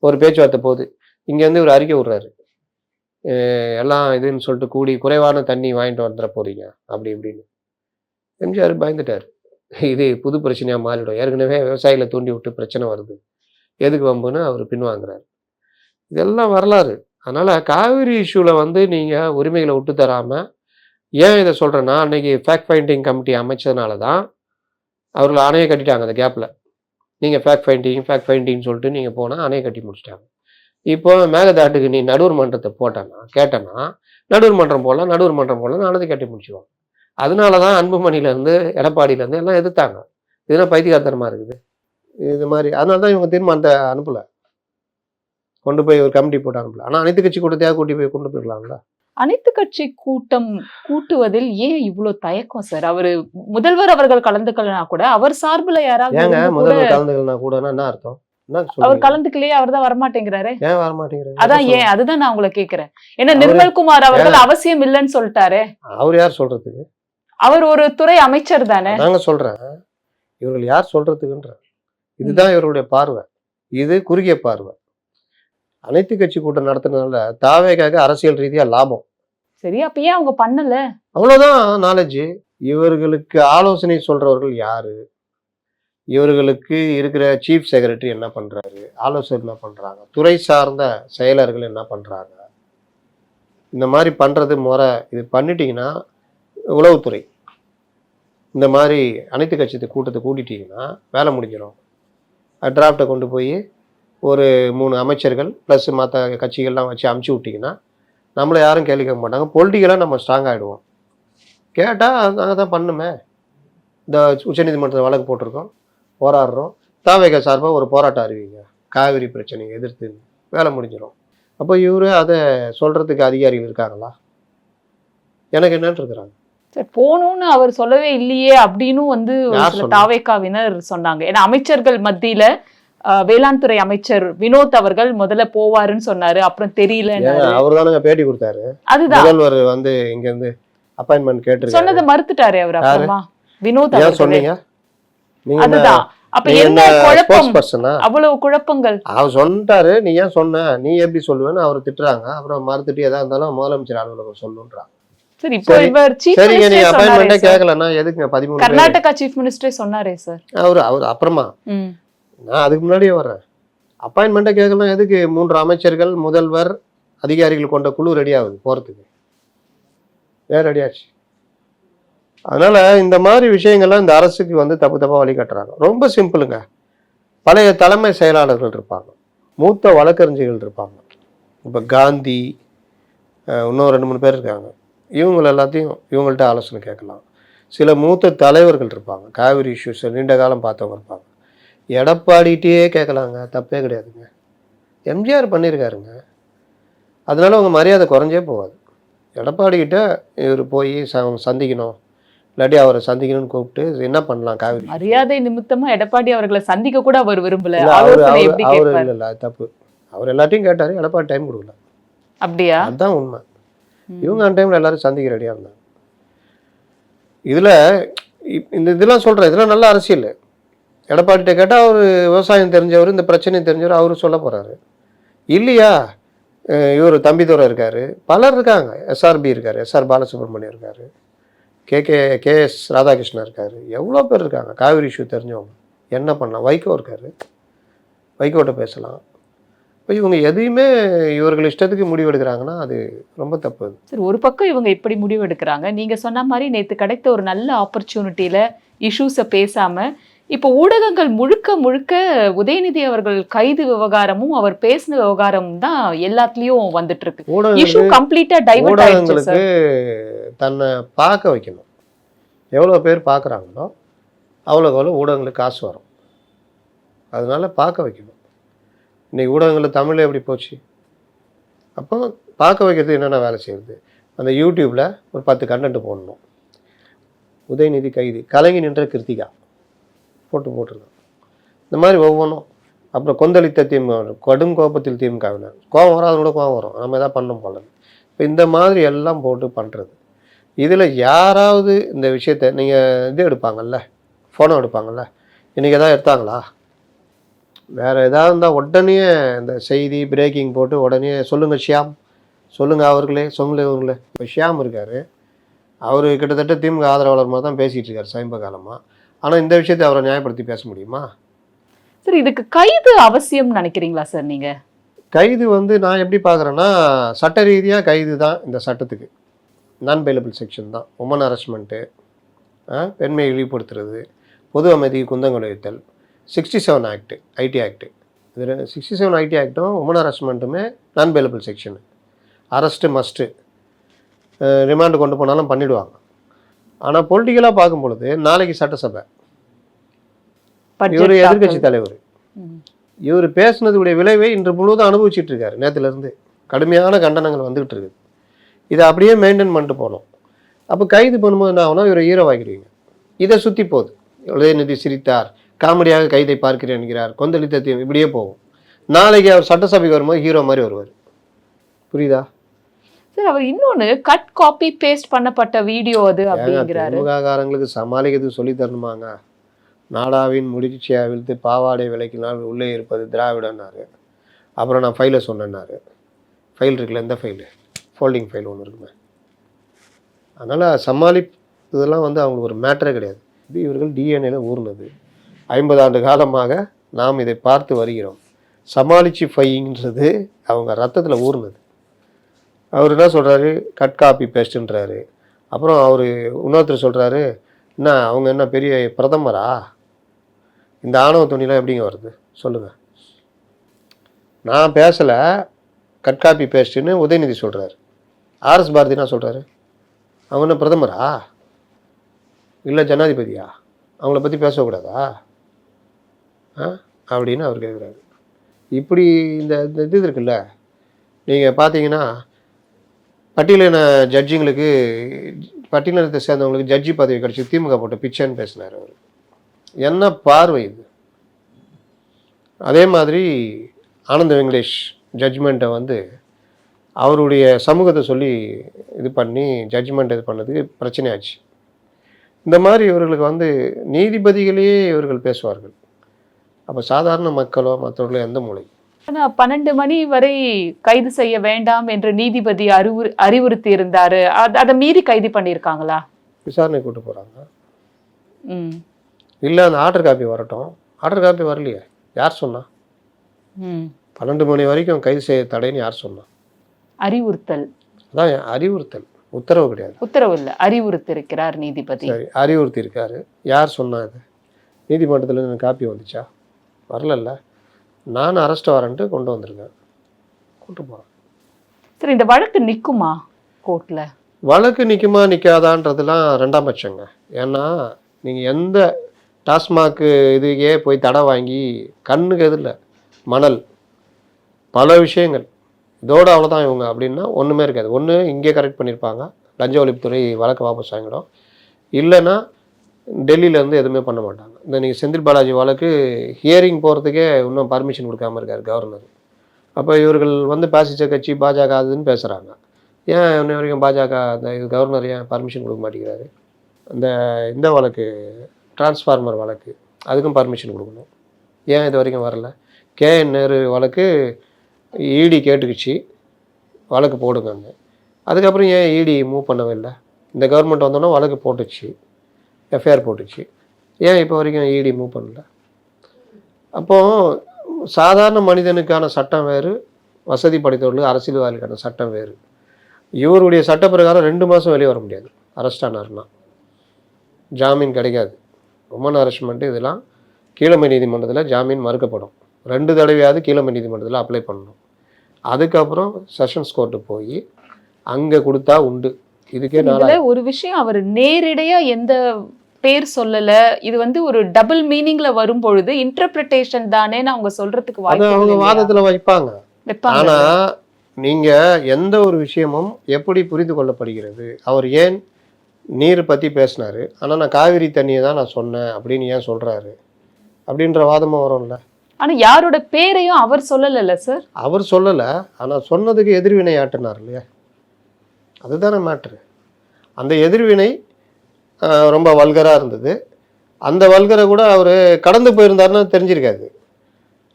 ஒரு பேச்சுவார்த்தை போகுது. இங்கேருந்து ஒரு அறிக்கை விடுறாரு, எல்லாம் இதுன்னு சொல்லிட்டு கூடி குறைவான தண்ணி வாங்கிட்டு வந்துட போறீங்க அப்படி இப்படின்னு. எம்ஜிஆர் பயந்துட்டார், இது புது பிரச்சனையாக மாறிடும், ஏற்கனவே விவசாயிகளை தூண்டி விட்டு பிரச்சனை வருது, எதுக்கு வம்புன்னு அவர் பின்வாங்குறாரு. இதெல்லாம் வரலாறு. அதனால் காவிரி இஷ்யூவில் வந்து நீங்கள் உரிமைகளை விட்டு தராமல், ஏன் இதை சொல்கிறேன்னா, அன்றைக்கி ஃபேக்ட் ஃபைண்டிங் கமிட்டி அமைச்சதுனால தான் அவர்கள் அணையை கட்டிட்டாங்க. அந்த கேப்பில் நீங்கள் ஃபேக்ட் ஃபைண்டிங்னு சொல்லிட்டு நீங்கள் போனால் அணையை கட்டி முடிச்சிட்டாங்க. இப்போ மேகதாட்டுக்கு நீ நடுவர் மன்றத்தை கேட்டேன்னா நடுவர் மன்றம் போடலாம் அணையை கட்டி முடிச்சுவாங்க. அதனால தான் அன்புமணியிலேருந்து எடப்பாடியிலேருந்து எல்லாம் எதிர்த்தாங்க. இதெல்லாம் பைத்தியகாரத்தனமாக இருக்குது இது மாதிரி. அதனால தான் இவங்க தீர்மானத்தை அனுப்பலை, கொண்டு போய் ஒரு கமிட்டி போட்டு அனுப்பல. ஆனால் அனைத்து கட்சி கூட்டத்தையாக கொண்டு போயிடலாங்களா? அனைத்து கட்சி கூட்டம் கூட்டுவதில் ஏன் இவ்வளவு தயக்கம் சார்? அவரு முதல்வர் அவர்கள் கலந்துக்கலனா கூட அவர் சார்பில் யாராவது ஏங்க முதல்வர் கலந்துக்கலனா கூட என்ன அர்த்தம்? அவர் கலந்துக்கலையே, அவர் தான் வரமாட்டேங்கிறாரு. ஏன் வரமாட்டேங்கிறாரு? அதான் ஏன், அதுதான் நான் உங்களை கேட்கிறேன். ஏன்னா நிர்மல்குமார் அவர்கள் அவசியம் இல்லைன்னு சொல்லிட்டாரு. அவர் யார் சொல்றதுக்கு? அவர் ஒரு துறை அமைச்சர் தானே. நாங்க சொல்றேன், இவர்கள் யார் சொல்றதுக்குன்ற. இதுதான் இவருடைய பார்வை, இது குறுகிய பார்வை. அனைத்து கட்சி கூட்டம் நடத்துனதுனால தாவேக்காக அரசியல் ரீதியா லாபம். சரி, அப்ப ஏன் அவங்க பண்ணல? அவ்வளவுதான் நாலேஜ். இவர்களுக்கு ஆலோசனை சொல்றவர்கள் யாரு? இவர்களுக்கு இருக்கிற சீஃப் செக்ரட்டரி என்ன பண்றாரு, ஆலோசனை என்ன பண்றாங்க, துறை சார்ந்த செயலர்கள் என்ன பண்றாங்க, இந்த மாதிரி பண்றது முறை. இது பண்ணிட்டீங்கன்னா உளவுத்துறை இந்த மாதிரி அனைத்து கட்சி கூட்டத்தை கூட்டிட்டீங்கன்னா வேலை முடிஞ்சிடும். டிராஃப்டை கொண்டு போய் ஒரு 3 அமைச்சர்கள் ப்ளஸ் மற்ற கட்சிகள்லாம் வச்சு அமுச்சு விட்டிங்கன்னா நம்மளை யாரும் கேள்வி கேட்க மாட்டாங்க. பொலிட்டிக்கலாக நம்ம ஸ்ட்ராங் ஆகிடுவோம். கேட்டால் நாங்கள் தான் பண்ணுமே, இந்த உச்சநீதிமன்றத்தில் வழக்கு போட்டிருக்கோம், போராடுறோம், தாவேக சார்பாக ஒரு போராட்டம் அறிவிங்க, காவிரி பிரச்சனையை எதிர்த்து, வேலை முடிஞ்சிடும். அப்போ இவரு அதை சொல்கிறதுக்கு அதிகாரிகள் இருக்காங்களா? எனக்கு என்னன்னு இருக்கிறாங்க. சரி, போகணும்னு அவர் சொல்லவே இல்லையே அப்படின்னு வந்து தாவேக்காவினர் சொன்னாங்க. ஏன்னா அமைச்சர்கள் மத்தியில வேளாண் துறை அமைச்சர் வினோத் அவர்கள் முதல்ல போவாருன்னு சொன்னாரு, அப்புறம் தெரியல. அவர் தானுங்க பேட்டி கொடுத்தாரு. அதுதான் முதல்வர் வந்து இங்க இருந்து அப்பாயின்மெண்ட் கேட்டிருக்காரு. சொன்னதை மறுத்துட்டாரு அவர். அப்புறமா வினோத் ஏன் அவர்கள் சொன்னீங்க? நீங்க அதுதான். அப்ப நீங்க என்ன என்ன குழப்பம்? ஸ்போர்ட்ஸ் பர்சனா? அவ்வளவு குழப்பங்கள். அவர் சொன்னாரு, நீ ஏன் சொன்ன, நீ எப்படி சொல்லுவேன்னு அவர் திட்டுறாங்க. அப்புறம் மறுத்துட்டு எதா இருந்தாலும் முதலமைச்சர் அலுவலகம் சொல்லுன்றாங்க. சரி, இப்போ இவர் சீஃப் சரிங்க, நீங்க மினிஸ்டர் அப்பாயின்மெண்டே சொன்னாரே சார். கேட்கலன்னா எதுக்குங்க 13 பேர்? கர்நாடகா சீஃப் மினிஸ்டரே சொன்னாரே சார். அவர் அப்புறமா நான் அதுக்கு முன்னாடியே வர்றேன். அப்பாயின்மெண்ட்டை கேட்கலாம் எதுக்கு? 3 அமைச்சர்கள், முதல்வர், அதிகாரிகள் கொண்ட குழு ரெடி ஆகுது போகிறதுக்கு. வேற ரெடியாச்சு. அதனால இந்த மாதிரி விஷயங்கள்லாம் இந்த அரசுக்கு வந்து தப்பு தப்பாக வழிகாட்டுறாங்க. ரொம்ப சிம்பிளுங்க. பழைய தலைமை செயலாளர்கள் இருப்பாங்க, மூத்த வழக்கறிஞர்கள் இருப்பாங்க. இப்போ காந்தி, இன்னும் 2-3 பேர் இருக்காங்க. இவங்க எல்லாத்தையும் இவங்கள்ட்ட ஆலோசனை கேட்கலாம். சில மூத்த தலைவர்கள் இருப்பாங்க, காவிரி இஷ்யூஸ் நீண்ட காலம் பார்த்தவங்க இருப்பாங்க. எடப்பாடிகிட்டே கேட்கலாங்க, தப்பே கிடையாதுங்க. எம்ஜிஆர் பண்ணியிருக்காருங்க. அதனால அவங்க மரியாதை குறைஞ்சே போகாது. எடப்பாடிக்கிட்ட இவர் போய் சந்திக்கணும், இல்லாட்டி அவரை சந்திக்கணும்னு கூப்பிட்டு என்ன பண்ணலாம் காவிரி மரியாதை நிமித்தமா எடப்பாடி அவர்களை சந்திக்க கூட அவர் விரும்பல. அவர் கேட்பார்? இல்லை, அது தப்பு. அவர் எல்லாத்தையும் கேட்டாரு, எடப்பாடி டைம் கொடுக்கல. அப்படியா? அதுதான் உண்மை. இவங்க அந்த டைம்ல எல்லாரும் சந்திக்க ரெடியா இருந்தாங்க. இதுல இந்த இதெல்லாம் சொல்றேன், இதெல்லாம் நல்ல அரசியல். எடப்பாடிட்ட கேட்டால் அவர் விவசாயம் தெரிஞ்சவர், இந்த பிரச்சனையும் தெரிஞ்சவர், அவரு சொல்ல போறாரு. இல்லையா, இவர் தம்பிதுரை இருக்காரு, பலர் இருக்காங்க. எஸ்ஆர்பி இருக்காரு, எஸ்ஆர் பாலசுப்ரமணியம் இருக்காரு, கேஎஸ் ராதாகிருஷ்ணன் இருக்காரு, எவ்வளோ பேர் இருக்காங்க காவிரி இஷ்யூ தெரிஞ்சவங்க. என்ன பண்ணலாம்? வைகோ இருக்காரு, வைகோட்ட பேசலாம். இப்போ இவங்க எதையுமே இவர்கள் இஷ்டத்துக்கு முடிவெடுக்கிறாங்கன்னா அது ரொம்ப தப்பு. சரி, ஒரு பக்கம் இவங்க இப்படி முடிவு எடுக்கிறாங்க. நீங்க சொன்ன மாதிரி நேற்று கிடைத்த ஒரு நல்ல ஆப்பர்ச்சுனிட்டியில இஷ்யூஸை பேசாம இப்போ ஊடகங்கள் முழுக்க முழுக்க உதயநிதி அவர்கள் கைது விவகாரமும் அவர் பேசின விவகாரமும் தான் எல்லாத்துலயும் வந்துட்டு இருக்கு. இஷ்யூ கம்ப்ளீட்டா டைவர்ட் ஆயிடுச்சு. ஊடகங்களுக்கு தன்னை பார்க்க வைக்கணும். எவ்வளோ பேர் பார்க்குறாங்களோ அவ்வளோ ஊடகங்களுக்கு காசு வரும். அதனால பார்க்க வைக்கணும். இன்னைக்கு ஊடகங்களில் தமிழ் எப்படி போச்சு? அப்போ பார்க்க வைக்கிறது என்னென்ன வேலை செய்யுது? அந்த யூடியூப்பில் ஒரு 10 கண்டென்ட் போடணும். உதயநிதி கைது, கலங்கி நின்ற கிருத்திகா போட்டிருக்காங்க. இந்த மாதிரி ஒவ்வொன்றும். அப்புறம் கொந்தளித்த திமுக, கடும் கோபத்தில் திமுகவினர், கோபம் வராது கூட கோபம் வரும், நம்ம எதாவது பண்ணோம் போல. இப்போ இந்த மாதிரி எல்லாம் போட்டு பண்ணுறது. இதில் யாராவது இந்த விஷயத்தை நீங்கள் இது எடுப்பாங்கல்ல, ஃபோனோ எடுப்பாங்கல்ல, இன்றைக்கி எதாவது எடுத்தாங்களா? வேறு எதாவது இருந்தால் உடனே இந்த செய்தி பிரேக்கிங் போட்டு உடனே சொல்லுங்கள் ஷியாம், சொல்லுங்கள் அவர்களே, இவர்களே. இப்போ ஷியாம் இருக்கார், அவர் கிட்டத்தட்ட திமுக ஆதரவாளர் மாதிரி தான் பேசிகிட்டு இருக்கார் சமீப காலமாக. ஆனால் இந்த விஷயத்தை அவரை நியாயப்படுத்தி பேச முடியுமா? சரி, இதுக்கு கைது அவசியம் நினைக்கிறீங்களா சார் நீங்கள்? கைது வந்து நான் எப்படி பார்க்குறேன்னா, சட்ட ரீதியாக கைது தான். இந்த சட்டத்துக்கு நான் பெயிலபிள் செக்ஷன் தான். உமன் ஹராஸ்மெண்ட்டு, பெண்மையை இழிவுபடுத்துறது, பொது அமைதிக்கு குந்தம் விளைவித்தல், 67 ஆக்ட், ஐடி ஆக்ட். இது 67 ஐடி ஆக்டும் உமன் ஹராஸ்மெண்ட்டுமே non bailable section. Arrest must, remand கொண்டு போனாலும் பண்ணிவிடுவாங்க. ஆனால் பொலிட்டிக்கலாக பார்க்கும் பொழுது நாளைக்கு சட்டசபை, இவர் எதிர்கட்சி தலைவர், இவர் பேசுனதுடைய விளைவை இன்று முழுவதும் அனுபவிச்சுட்டு இருக்காரு. நேற்றுலேருந்து கடுமையான கண்டனங்கள் வந்துகிட்டு இருக்குது. இதை அப்படியே மெயின்டைன் பண்ணிட்டு போகணும். அப்போ கைது பண்ணும்போது என்ன ஆகுனா, இவரை ஹீரோ ஆகிடுவீங்க. இதை சுற்றி போகுது. உதயநிதி சிரித்தார், காமெடியாக கைதை பார்க்கிறேன் என்கிறார், கொந்தளித்த தீம், இப்படியே போகும். நாளைக்கு அவர் சட்டசபைக்கு வரும்போது ஹீரோ மாதிரி வருவார். புரியுதா? சார், அவர் இன்னொன்று கட் காப்பி பேஸ்ட் பண்ணப்பட்ட வீடியோ அது அப்படிங்கிறாரு. திமுககாரங்களுக்கு சமாளிக்கிறது சொல்லி தரணுமாங்க? நாடாவின் முடிச்சியா விழுத்து பாவாடை விலைக்கினால் உள்ளே இருப்பது திராவிடன்னாரு. அப்புறம் நான் ஃபைலை சொன்னேன்னாரு. ஃபைல் இருக்குல்ல, எந்த ஃபைலு? ஃபோல்டிங் ஃபைல் ஒன்று இருக்குமே. அதனால் இதெல்லாம் வந்து அவங்களுக்கு ஒரு மேட்டரே கிடையாது. இது இவர்கள் டிஎன்ஏல ஊர்னது. 50 ஆண்டு காலமாக நாம் இதை பார்த்து வருகிறோம். சமாளிச்சு ஃபைங்கிறது அவங்க ரத்தத்தில் ஊர்னது. அவர் என்ன சொல்கிறாரு? கட் காப்பி பேஸ்ட்டுன்றாரு. அப்புறம் அவர் இன்னொருத்தர் சொல்கிறாரு, என்ன அவங்க என்ன பெரிய பிரதமரா? இந்த ஆணவ துணிலாம் எப்படிங்க வருது சொல்லுங்கள்? நான் பேசலை, கட் காப்பி பேஸ்ட்டுன்னு உதயநிதி சொல்கிறார். ஆர்எஸ் பாரதி என்ன சொல்கிறாரு? அவங்க என்ன பிரதமரா இல்லை ஜனாதிபதியா? அவங்கள பற்றி பேசக்கூடாதா அப்படின்னு அவர் கேட்குறாரு. இப்படி இந்த இது இருக்குல்ல, நீங்கள் பார்த்தீங்கன்னா பட்டியலின ஜட்ஜிங்களுக்கு, பட்டியலினத்தை சேர்ந்தவங்களுக்கு ஜட்ஜி பதவி கிடச்சி திமுக போட்ட பிச்சைன்னு பேசினார் அவர். என்ன பார்வை இது? அதே மாதிரி ஆனந்த வெங்கடேஷ் ஜட்ஜ்மெண்ட்டை வந்து அவருடைய சமூகத்தை சொல்லி இது பண்ணி ஜட்ஜ்மெண்ட் இது பண்ணதுக்கு பிரச்சனையாச்சு. இந்த மாதிரி இவர்களுக்கு வந்து நீதிபதிகளையே இவர்கள் பேசுவார்கள். அப்போ சாதாரண மக்களோ மற்றவர்களோ எந்த மூலை? ஆனா 12 மணி வரை கைது செய்ய வேண்டாம் என்று நீதிபதி அறிவுறுத்தி இருந்தாரு. அதை மீறி கைது பண்ணியிருக்காங்களா? விசாரணை கூட்டு போகிறாங்க. ம். இல்லை அந்த ஆர்டர் காப்பி வரட்டும். ஆர்டர் காப்பி வரலையே, யார் சொன்னா? ம். 12 மணி வரைக்கும் கைது செய்ய தடைன்னு யார் சொன்னா? அறிவுறுத்தல். அதான் அறிவுறுத்தல், உத்தரவு கிடையாது. உத்தரவு இல்லை, அறிவுறுத்தி இருக்கிறார் நீதிபதி. சரி, அறிவுறுத்தி இருக்காரு. யார் சொன்னா இது? நீதிமன்றத்தில் எனக்கு காப்பி வந்துச்சா? வரலல்ல. நான் அரெஸ்ட் வாரண்ட்டு கொண்டு வந்திருக்கேன், கூட்டு போகிறேன். சரி, இந்த வழக்கு நிக்குமா கோர்ட்ல? வழக்கு நிற்குமா நிற்காதான்றதுலாம் ரெண்டாம் பட்சங்க. ஏன்னா நீங்கள் எந்த டாஸ்மாக்கு இதுக்கே போய் தடை வாங்கி கண்ணுக்கு எதிரில் மணல் பல விஷயங்கள் இதோட அவ்வளோதான் இவங்க அப்படின்னா ஒன்றுமே இருக்காது. ஒன்று இங்கே கரெக்ட் பண்ணியிருப்பாங்க, லஞ்ச ஒழிப்புத்துறை வழக்கு வாபஸ் வாங்கிடும். இல்லைன்னா டெல்லியிலேருந்து எதுவுமே பண்ண மாட்டாங்க. இந்த நீங்கள் செந்தில் பாலாஜி வழக்கு ஹியரிங் போகிறதுக்கே இன்னும் பர்மிஷன் கொடுக்காம இருக்கார் கவர்னர். அப்போ இவர்கள் வந்து பாசிச கட்சி பாஜக அதுன்னு பேசுகிறாங்க. ஏன் இன்ன வரைக்கும் பாஜக அந்த கவர்னர் ஏன் பர்மிஷன் கொடுக்க மாட்டேங்கிறாரு? இந்த வழக்கு டிரான்ஸ்ஃபார்மர் வழக்கு அதுக்கும் பர்மிஷன் கொடுக்கணும். ஏன் இது வரைக்கும் வரல? கேஎன் நேரு வழக்கு இடி கேட்டுக்குச்சு வழக்கு போடுங்கன்னு. அதுக்கப்புறம் ஏன் இடி மூவ் பண்ணவே இல்லை? இந்த கவர்மெண்ட் வந்தோன்னா வழக்கு போட்டுச்சு, எஃப்ஐஆர் போட்டுச்சு. ஏன் இப்போ வரைக்கும் இடி மூவ் பண்ணல? அப்போது சாதாரண மனிதனுக்கான சட்டம் வேறு, வசதி படைத்தவர்களுக்கு அரசியல்வாதிகளுக்கான சட்டம் வேறு. இவருடைய சட்ட பிரகாரம் 2 மாதம் வெளியே வர முடியாது. அரெஸ்ட் ஆனார்னா ஜாமீன் கிடைக்காது. உமன் அரெஸ்ட்மெண்ட்டு இதெல்லாம் கீழமை நீதிமன்றத்தில் ஜாமீன் மறுக்கப்படும். 2 தடவையாவது கீழமை நீதிமன்றத்தில் அப்ளை பண்ணணும். அதுக்கப்புறம் செஷன்ஸ் கோர்ட்டு போய் அங்கே கொடுத்தா உண்டு. இதுக்கே ஒரு விஷயம், அவர் நேரடியா எந்த பேர் சொல்லல, இது வந்து ஒரு டபுள் மீனிங்ல வரும் பொழுது இன்டர்பிரிட்டேஷன் தானேன்னு அவங்க சொல்றதுக்கு வாய்ப்பு அவங்க வாதத்தில் வைப்பாங்க. ஆனா நீங்க எந்த ஒரு விஷயமும் எப்படி புரிந்து கொள்ளப்படுகிறது? அவர் ஏன் நீர் பற்றி பேசினாரு, ஆனால் நான் காவிரி தண்ணியை தான் நான் சொன்னேன் அப்படின்னு ஏன் சொல்கிறாரு அப்படின்ற வாதமும் வரும்ல. ஆனால் யாரோட பேரையும் அவர் சொல்லலைல்ல சார்? அவர் சொல்லலை, ஆனால் சொன்னதுக்கு எதிர்வினை ஆட்டினார் இல்லையா? அதுதானே மேட்ரு. அந்த எதிர்வினை ரொம்ப வல்கராக இருந்தது. அந்த வல்கரை கூட அவர் கடந்து போயிருந்தாருன்னா தெரிஞ்சிருக்காது.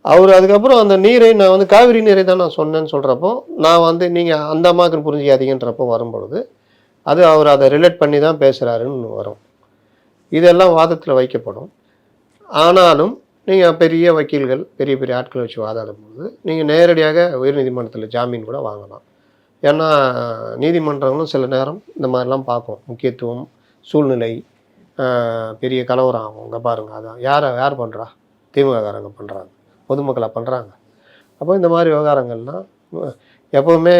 அவர் அதுக்கப்புறம் அந்த நீரை நான் வந்து காவிரி நீரை தான் நான் சொன்னேன்னு சொல்கிறப்போ, நான் வந்து நீங்கள் அந்த அம்மாவுக்கு புரிஞ்சிக்காதீங்கன்றப்போ வரும்பொழுது அது அவர் அதை ரிலேட் பண்ணி தான் பேசுகிறாருன்னு வரும். இதெல்லாம் வாதத்தில் வைக்கப்படும். ஆனாலும் நீங்கள் பெரிய வக்கீல்கள் பெரிய பெரிய ஆட்களை வச்சு வாதாடும் போது நீங்கள் நேரடியாக உயர்நீதிமன்றத்தில் ஜாமீன் கூட வாங்கலாம். ஏன்னா நீதிமன்றங்களும் சில நேரம் இந்த மாதிரிலாம் பார்க்கும். முக்கியத்துவம், சூழ்நிலை, பெரிய கலவரம் ஆகும். அங்கே பாருங்கள், அதான் யார் பண்ணுறா? திமுககாரங்க பண்ணுறாங்க, பொதுமக்களாக பண்ணுறாங்க. அப்போ இந்த மாதிரி விவகாரங்கள்லாம் எப்போவுமே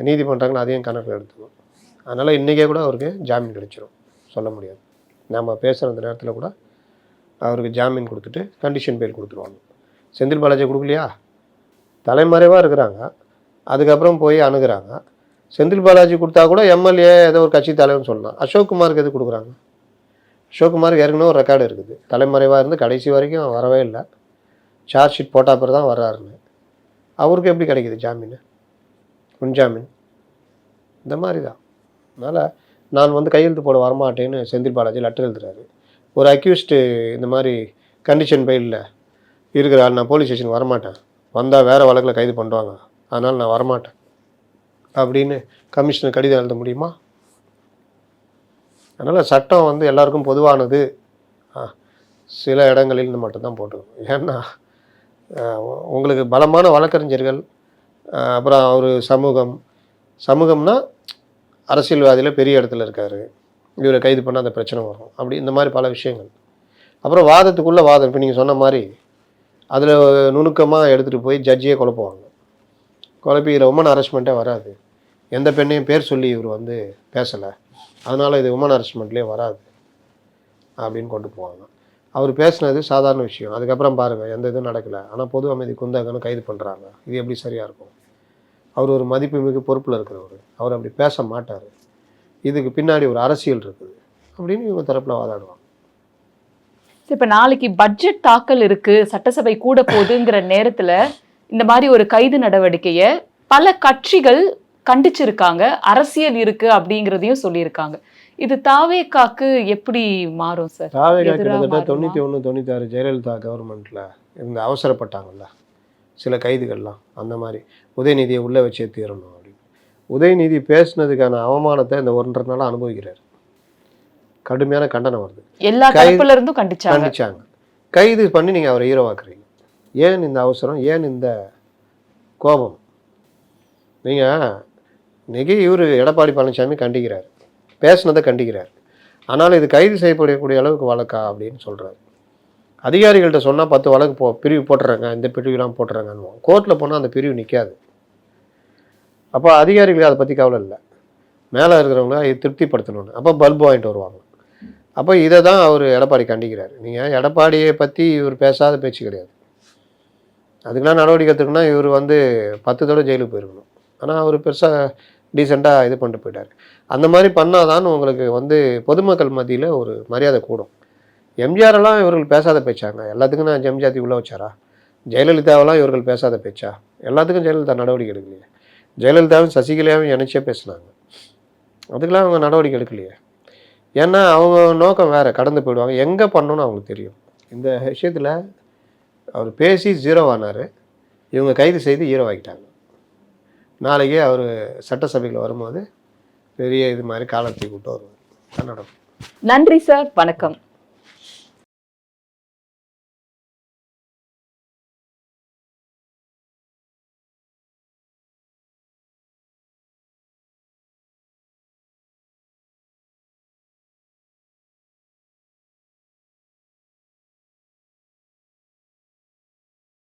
நீதிமன்றங்கள் அதையும் கணக்கில் எடுத்துக்கணும். அதனால் இன்றைக்கே கூட அவருக்கு ஜாமீன் கிடைச்சிரும், சொல்ல முடியாது. நம்ம பேசுகிற அந்த நேரத்தில் கூட அவருக்கு ஜாமீன் கொடுத்துட்டு கண்டிஷன் பெயில் கொடுத்துருவாங்க. செந்தில் பாலாஜி கொடுக்கலையா? தலைமறைவாக இருக்கிறாங்க, அதுக்கப்புறம் போய் அணுகிறாங்க. செந்தில் பாலாஜி கொடுத்தா கூட எம்எல்ஏ ஏதோ ஒரு கட்சி தலைவர்னு சொல்லலாம். அசோக்குமாருக்கு எது கொடுக்குறாங்க? அசோக்குமாருக்கு ஏற்கனவே ஒரு ரெக்கார்டு இருக்குது. தலைமறைவாக இருந்து கடைசி வரைக்கும் வரவே இல்லை. சார்ஜ் ஷீட் போட்ட அப்புறம் தான் வர்றாருன்னு. அவருக்கு எப்படி கிடைக்கிது ஜாமீன், முன்ஜாமீன்? இந்த மாதிரி தான். அதனால் நான் வந்து கையெழுத்து போட வரமாட்டேன்னு செந்தில் பாலாஜி லெட்டர் எழுதுறாரு. ஒரு அக்யூஸ்டு இந்த மாதிரி கண்டிஷன் பெயிலில் இருக்கிறாள், நான் போலீஸ் ஸ்டேஷன் வரமாட்டேன், வந்தால் வேறு வழக்கில் கைது பண்ணுவாங்க, அதனால் நான் வரமாட்டேன் அப்படின்னு கமிஷனர் கடிதம் எழுத முடியுமா? அதனால் சட்டம் வந்து எல்லாருக்கும் பொதுவானது. சில இடங்களில் மட்டும்தான் போட்டுக்கணும். ஏன்னா உங்களுக்கு பலமான வழக்கறிஞர்கள், அப்புறம் ஒரு சமூகம்னா அரசியல்வாதியில் பெரிய இடத்துல இருக்கார், இவரை கைது பண்ணால் அந்த பிரச்சனை வரும், அப்படி இந்த மாதிரி பல விஷயங்கள். அப்புறம் வாதத்துக்குள்ளே வாதம். இப்போ நீங்கள் சொன்ன மாதிரி அதில் நுணுக்கமாக எடுத்துகிட்டு போய் ஜட்ஜியே குழப்புவாங்க. குழப்பி இதில் உமன் அரெஸ்ட்மெண்ட்டே வராது, எந்த பெண்ணையும் பேர் சொல்லி இவர் வந்து பேசலை, அதனால் இது உமன் அரெஸ்ட்மெண்ட்லேயே வராது அப்படின்னு கொண்டு போவாங்க. அவர் பேசுனது சாதாரண விஷயம். அதுக்கப்புறம் பாருங்கள் எந்த இதுவும் நடக்கலை, ஆனால் பொது அமைதி குந்தாங்கன்னு கைது பண்ணுறாங்க. இது எப்படி சரியாக இருக்கும்? அவர் ஒரு மதிப்புமிகு பொறுப்பில் இருக்கிறவர், அவர் அப்படி பேச மாட்டார். இதுக்கு பின்னாடி ஒரு அரசியல் இருக்குது அப்படின்னு இவங்க தரப்பில் வாதாடுவாங்க. இப்ப நாளைக்கு பட்ஜெட் தாக்கல் இருக்கு, சட்டசபை கூட போகுதுங்கிற நேரத்துல இந்த மாதிரி ஒரு கைது நடவடிக்கைய பல கட்சிகள் கண்டிச்சிருக்காங்க, அரசியல் இருக்கு அப்படிங்கிறதையும் சொல்லியிருக்காங்க. இது தாவேகாக்கு எப்படி மாறும் சார்? தாவேகா எதிரா கிட்டத்தட்ட மாறுமா? 91, 96 ஜெயலலிதா கவர்மெண்ட்ல இந்த அவசரப்பட்டாங்கல்ல சில கைதுகள்லாம், அந்த மாதிரி உதயநிதியை உள்ளே வச்சே தீரணும் அப்படின்னு. உதயநிதி பேசுனதுக்கான அவமானத்தை இந்த 1.5 நாளா அனுபவிக்கிறார். கடுமையான கண்டனம் வருது. எல்லா தரப்புல இருந்தும் கண்டிச்சாங்க. கண்டிச்சாங்க. கைது பண்ணி நீங்கள் அவரை ஹீரோவாக்குறீங்க. ஏன் இந்த அவசரம், ஏன் இந்த கோபம்? நீங்கள் இன்னைக்கு இவர் எடப்பாடி பழனிசாமி கண்டிக்கிறார், பேசுனதை கண்டிக்கிறார். ஆனாலும் இது கைது செய்யப்படக்கூடிய அளவுக்கு வழக்கா அப்படின்னு சொல்கிறார். அதிகாரிகள்கிட்ட சொன்னால் 10 வழக்கு பிரிவு போட்டுறாங்க, இந்த பிரிவுலாம் போட்டுறாங்கன்னு. கோர்ட்டில் போனால் அந்த பிரிவு நிற்காது. அப்போ அதிகாரிகளுக்கு அதை பற்றி கவலை இல்லை, மேலே இருக்கிறவங்கள திருப்திப்படுத்தணும்னு. அப்போ பல்பு வாங்கிட்டு வருவாங்க. அப்போ இதை தான் அவர் எடப்பாடி கண்டிக்கிறார். நீங்கள் எடப்பாடியை பற்றி இவர் பேசாத பேச்சு கிடையாது. அதுக்கெல்லாம் நடவடிக்கை எடுத்துக்கணும்னா இவர் 10 தடவை ஜெயிலுக்கு போயிருக்கணும். ஆனால் அவர் பெருசாக டீசெண்டாக இது பண்ணிட்டு போயிட்டார். அந்த மாதிரி பண்ணாதான் உங்களுக்கு பொதுமக்கள் மத்தியில் ஒரு மரியாதை கூடும். எம்ஜிஆரெல்லாம் இவர்கள் பேசாத பேச்சாங்க, எல்லாத்துக்கும் நான் ஜெம்ஜாதி உள்ளே வச்சாரா? ஜெயலலிதாவெல்லாம் இவர்கள் பேசாத பேச்சா? எல்லாத்துக்கும் ஜெயலலிதா நடவடிக்கை எடுக்கலையே. ஜெயலலிதாவும் சசிகலாவும் இணைச்சே பேசினாங்க, அதுக்கெல்லாம் அவங்க நடவடிக்கை எடுக்கலையே. ஏன்னா அவங்க நோக்கம் வேறு, கடந்து போயிடுவாங்க. எங்கே பண்ணணும்னு அவங்களுக்கு தெரியும். இந்த விஷயத்தில் அவர் பேசி 0 ஆனார், இவங்க கைது செய்து ஹீரோ ஆகிட்டாங்க. நாளைக்கே அவர் சட்டசபையில் வரும்போது பெரிய இது மாதிரி காலத்தை விட்டு வருவார். கன்னடம். நன்றி சார், வணக்கம்.